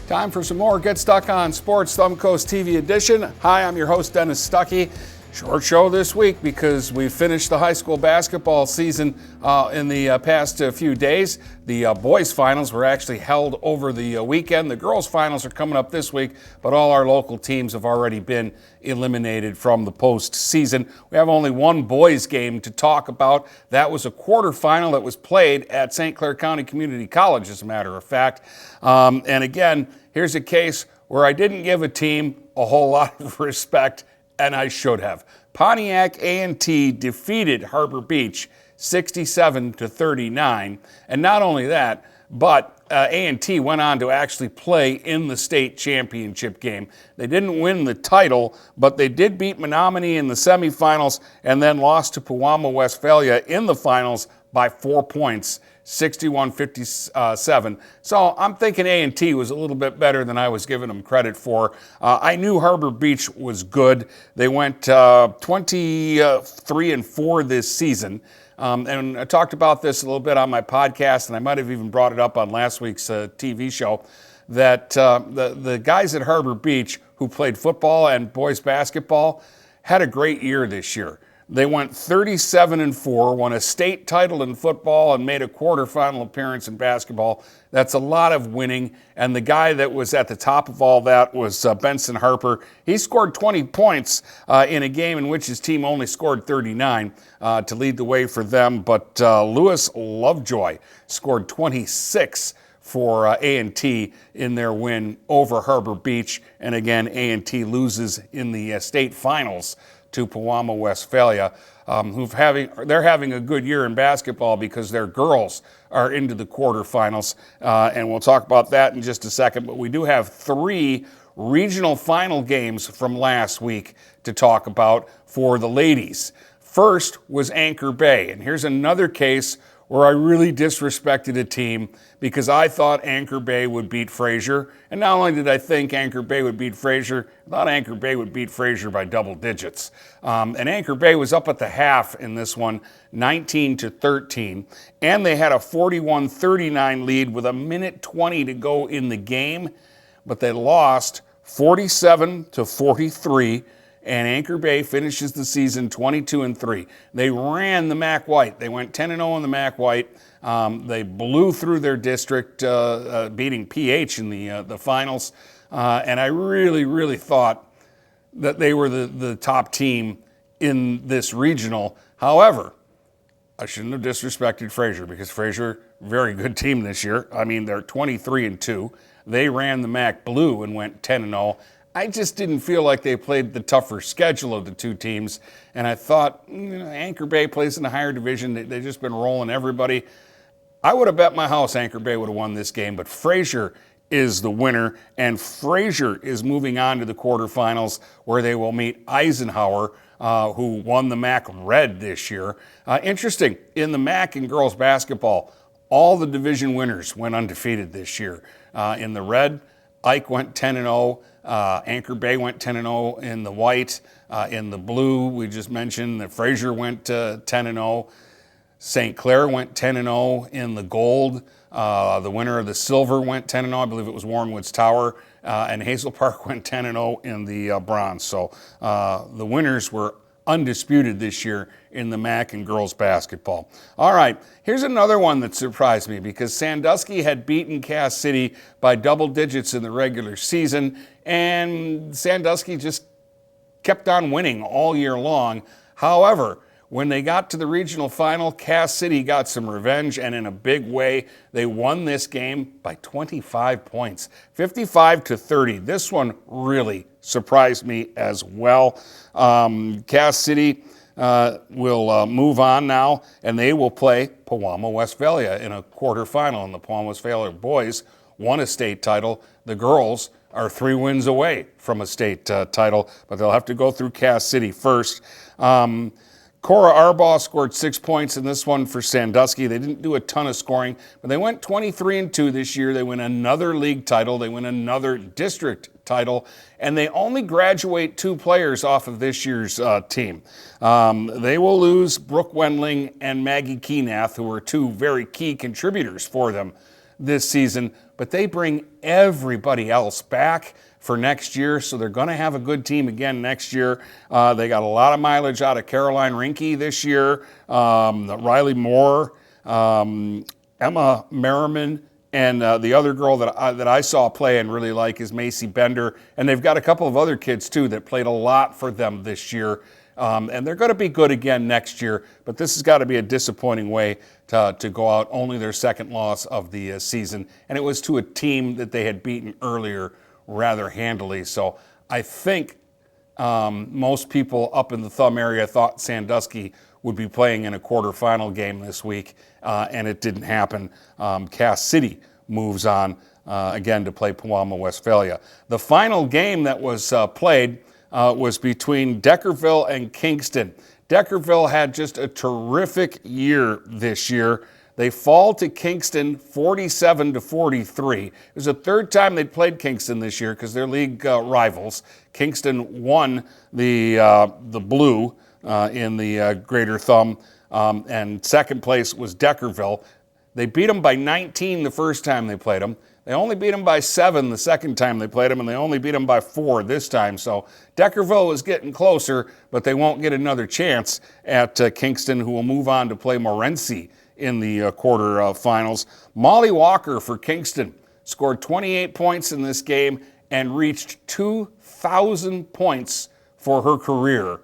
Time for some more Get Stuck on Sports Thumb Coast TV edition. Hi, I'm your host, Dennis Stuckey. Short show this week because we finished the high school basketball season in the past few days. The boys finals were actually held over the weekend. The girls finals are coming up this week, but all our local teams have already been eliminated from the postseason. We have only one boys game to talk about. That was a quarterfinal that was played at St. Clair County Community College, as a matter of fact. And again, here's a case where I didn't give a team a whole lot of respect, and I should have. Pontiac A&T defeated Harbor Beach 67-39, and not only that, but A&T went on to actually play in the state championship game. They didn't win the title, but they did beat Menominee in the semifinals and then lost to Pewamo, Westphalia in the finals by 4 points, 61-57. So I'm thinking A&T was a little bit better than I was giving them credit for. I knew Harbor Beach was good. They went 23-4 this season. And I talked about this a little bit on my podcast, and I might have even brought it up on last week's TV show, that the guys at Harbor Beach who played football and boys basketball had a great year this year. They went 37-4, won a state title in football, and made a quarterfinal appearance in basketball. That's a lot of winning. And the guy that was at the top of all that was Benson Harper. He scored 20 points in a game in which his team only scored 39 to lead the way for them. But Lewis Lovejoy scored 26 for A&T in their win over Harbor Beach. And again, A&T loses in the state finals to Pewamo, Westphalia. They're having a good year in basketball because their girls are into the quarterfinals, and we'll talk about that in just a second. But we do have 3 regional final games from last week to talk about for the ladies. First was Anchor Bay, and here's another case where I really disrespected a team because I thought Anchor Bay would beat Fraser. And not only did I think Anchor Bay would beat Fraser, I thought Anchor Bay would beat Fraser by double digits. And Anchor Bay was up at the half in this one, 19-13. And they had a 41-39 lead with 1:20 to go in the game. But they lost 47-43. And Anchor Bay finishes the season 22-3. They ran the Mac White. They went 10-0 in the Mac White. They blew through their district, beating PH in the finals. And I really thought that they were the top team in this regional. However, I shouldn't have disrespected Fraser because Fraser, very good team this year. I mean, they're 23-2. They ran the Mac Blue and went 10-0. I just didn't feel like they played the tougher schedule of the two teams. And I thought, Anchor Bay plays in the higher division. They've just been rolling everybody. I would have bet my house Anchor Bay would have won this game, but Fraser is the winner. And Fraser is moving on to the quarterfinals where they will meet Eisenhower, who won the MAC Red this year. Interesting, in the MAC in girls basketball, all the division winners went undefeated this year. In the Red, Ike went 10-0. Anchor Bay went 10-0 in the white. In the blue, we just mentioned that Fraser went 10-0. St. Clair went 10-0 in the gold. The winner of the silver went 10-0. I believe it was Warrenwood's Tower. And Hazel Park went 10-0 in the bronze. So the winners were undisputed this year in the MAC and girls basketball. All right, here's another one that surprised me because Sandusky had beaten Cass City by double digits in the regular season, and Sandusky just kept on winning all year long. However, when they got to the regional final, Cass City got some revenge, and in a big way, they won this game by 25 points, 55-30. This one really surprised me as well. Cass City will move on now, and they will play Pewamo, Westphalia in a quarterfinal. And the Pewamo, Westphalia boys won a state title. The girls are 3 wins away from a state title, but they'll have to go through Cass City first. Cora Arbaugh scored 6 points in this one for Sandusky. They didn't do a ton of scoring, but they went 23-2 this year. They win another league title. They win another district title, and they only graduate 2 players off of this year's team. They will lose Brooke Wendling and Maggie Keenath, who were 2 very key contributors for them this season, but they bring everybody else back for next year, so they're going to have a good team again next year. They got a lot of mileage out of Caroline Rinke this year, Riley Moore, Emma Merriman, and the other girl that I saw play and really like is Macy Bender. And they've got a couple of other kids, too, that played a lot for them this year. And they're going to be good again next year. But this has got to be a disappointing way to go out. Only their second loss of the season. And it was to a team that they had beaten earlier rather handily. So I think most people up in the Thumb area thought Sandusky would be playing in a quarterfinal game this week, and it didn't happen. Cass City moves on again to play Pewamo Westphalia. The final game that was played was between Deckerville and Kingston. Deckerville had just a terrific year this year. They fall to Kingston 47-43. It was the third time they'd played Kingston this year because they're league rivals. Kingston won the blue in the Greater Thumb, and second place was Deckerville. They beat them by 19 the first time they played them. They only beat them by 7 the second time they played them, and they only beat them by 4 this time. So Deckerville is getting closer, but they won't get another chance at Kingston, who will move on to play Morenci in the quarterfinals. Molly Walker for Kingston scored 28 points in this game and reached 2,000 points for her career.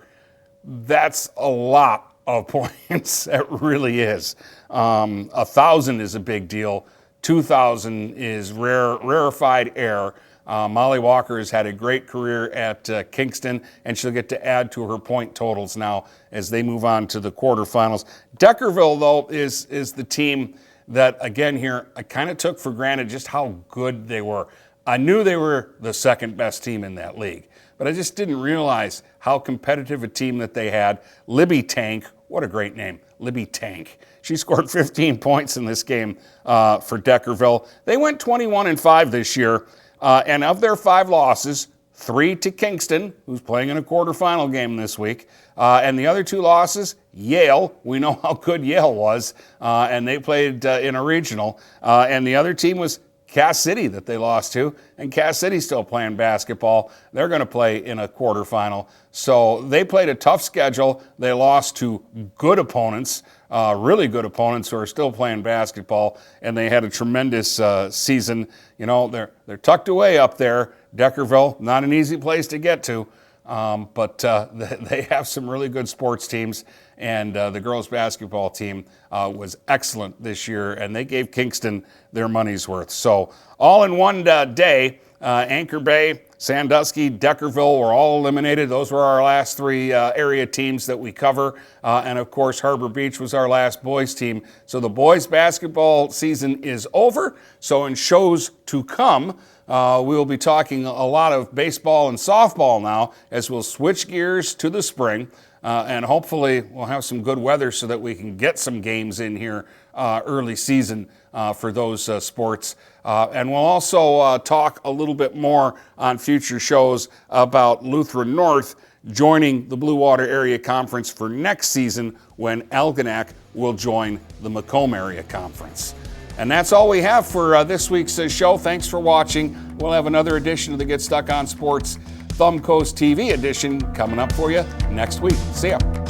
That's a lot of points. It really is. 1,000 is a big deal. 2,000 is rarefied air. Molly Walker has had a great career at Kingston, and she'll get to add to her point totals now as they move on to the quarterfinals. Deckerville, though, is the team that, again here, I kind of took for granted just how good they were. I knew they were the second best team in that league, but I just didn't realize how competitive a team that they had. Libby Tank, what a great name, Libby Tank. She scored 15 points in this game for Deckerville. They went 21-5 this year, and of their 5 losses, 3 to Kingston, who's playing in a quarterfinal game this week, and the other 2 losses, Yale. We know how good Yale was, and they played in a regional, and the other team was Cass City that they lost to, and Cass City's still playing basketball. They're going to play in a quarterfinal. So they played a tough schedule. They lost to good opponents, really good opponents who are still playing basketball, and they had a tremendous season. You know, they're tucked away up there. Deckerville, not an easy place to get to, but they have some really good sports teams, and the girls' basketball team was excellent this year, and they gave Kingston their money's worth. So all in one day, Anchor Bay, Sandusky, Deckerville were all eliminated. Those were our last 3 area teams that we cover. And of course, Harbor Beach was our last boys team. So the boys basketball season is over. So in shows to come, we will be talking a lot of baseball and softball now as we'll switch gears to the spring. And hopefully we'll have some good weather so that we can get some games in here early season for those sports. And we'll also talk a little bit more on future shows about Lutheran North joining the Blue Water Area Conference for next season when Algonac will join the Macomb Area Conference. And that's all we have for this week's show. Thanks for watching. We'll have another edition of the Get Stuck on Sports Thumb Coast TV edition coming up for you next week. See ya.